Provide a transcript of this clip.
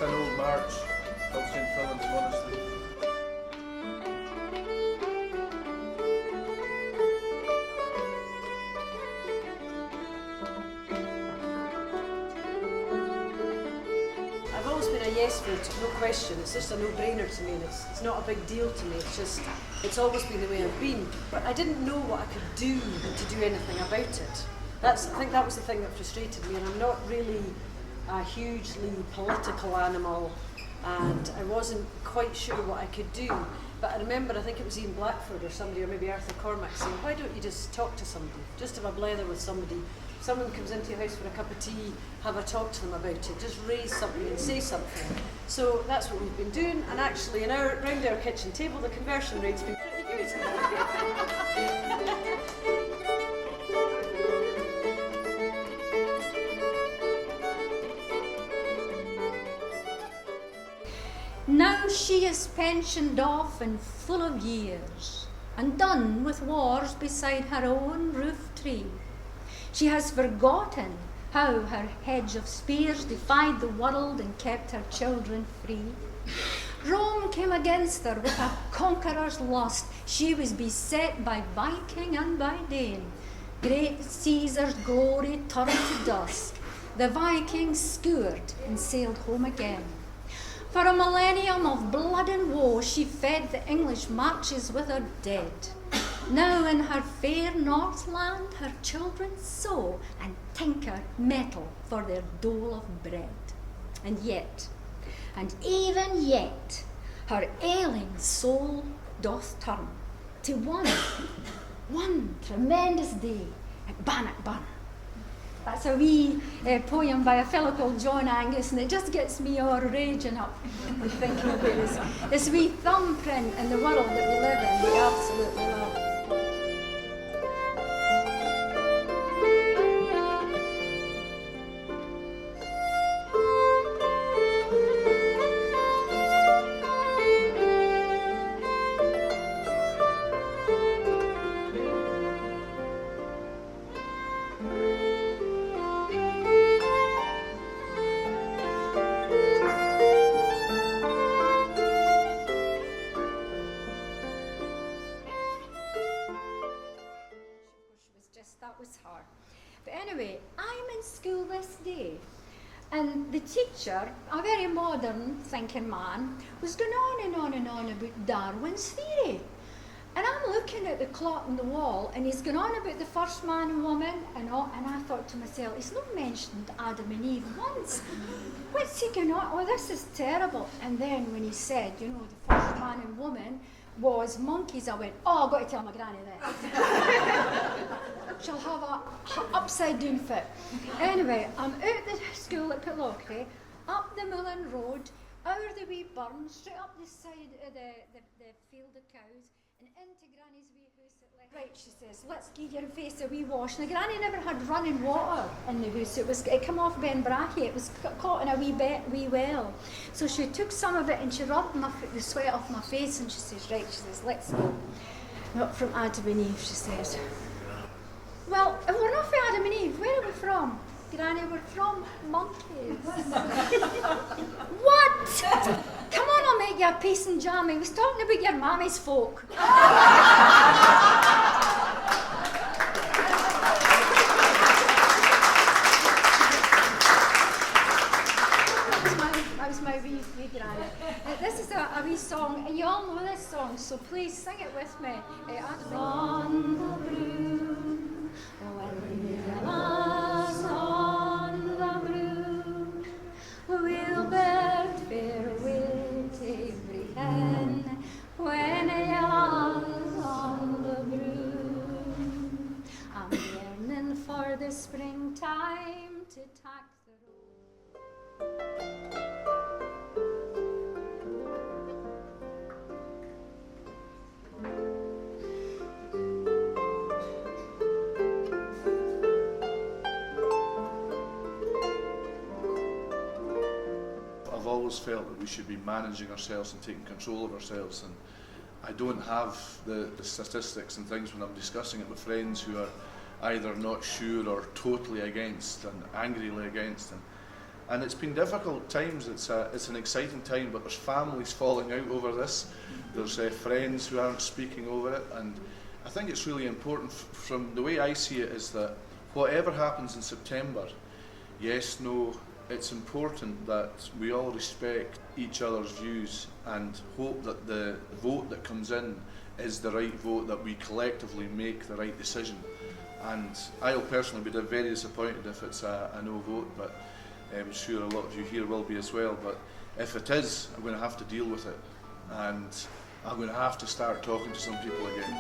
an old march called St. Philip's Monastery. I've always been a yes vote, no question. It's just a no-brainer to me, and it's not a big deal to me. It's always been the way I've been. But I didn't know what I could do to do anything about it. I think that was the thing that frustrated me, and I'm not really a hugely political animal, and I wasn't quite sure what I could do. But I remember, I think it was Ian Blackford or somebody, or maybe Arthur Cormack, saying, why don't you just talk to somebody? Just have a blether with somebody. Someone comes into your house for a cup of tea, have a talk to them about it. Just raise something and say something. So that's what we've been doing, and actually around our kitchen table, the conversion rate's been pretty good. Now she is pensioned off and full of years, and done with wars beside her own roof tree. She has forgotten how her hedge of spears defied the world and kept her children free. Rome came against her with a conqueror's lust. She was beset by Viking and by Dane. Great Caesar's glory turned to dust. The Vikings skewered and sailed home again. For a millennium of blood and woe, she fed the English marches with her dead. Now in her fair Northland, her children sow and tinker metal for their dole of bread. And yet, and even yet, her ailing soul doth turn to one tremendous day at Bannockburn. That's a wee poem by a fellow called John Angus, and it just gets me all raging up and thinking about this wee thumbprint in the world that we live in, we absolutely love. That was her. But anyway, I'm in school this day, and the teacher, a very modern thinking man, was going on and on and on about Darwin's theory. And I'm looking at the clock on the wall, and he's going on about the first man and woman, and I thought to myself, he's not mentioned Adam and Eve once. What's he going on? Oh, this is terrible. And then when he said, the first man and woman was monkeys, I went, oh, I've got to tell my granny that. She'll have a upside down fit. Anyway, I'm out the school at Pitlochry, up the Mullen Road, out the wee burn, straight up the side of the field of cows, and into Granny's wee house at left. Right, she says, let's give your face a wee wash. Now, Granny never had running water in the house. It came off Ben Brackey. It was caught in a wee well. So she took some of it and she rubbed the sweat off my face, and she says, right, she says, let's go. Not from Adam and Eve, she says. Well, if we're not from Adam and Eve, where are we from? Granny, we're from monkeys. What? Come on, I'll make you a piece and jammy. I was talking about your mammy's folk. That was my wee granny. This is a wee song, and you all know this song, so please sing it with me. On the broom, when the lass on the broom, we'll bid farewell to every hen when a lass on the broom. I'm yearning for the springtime to tack the road. I've always felt that we should be managing ourselves and taking control of ourselves, and I don't have the statistics and things when I'm discussing it with friends who are either not sure or totally against and angrily against, and And it's been difficult times. It's an exciting time, but there's families falling out over this. There's friends who aren't speaking over it, and I think it's really important. From the way I see it, is that whatever happens in September, yes, no, it's important that we all respect each other's views and hope that the vote that comes in is the right vote, that we collectively make the right decision. And I'll personally be very disappointed if it's a no vote, but I'm sure a lot of you here will be as well. But if it is, I'm going to have to deal with it, and I'm going to have to start talking to some people again.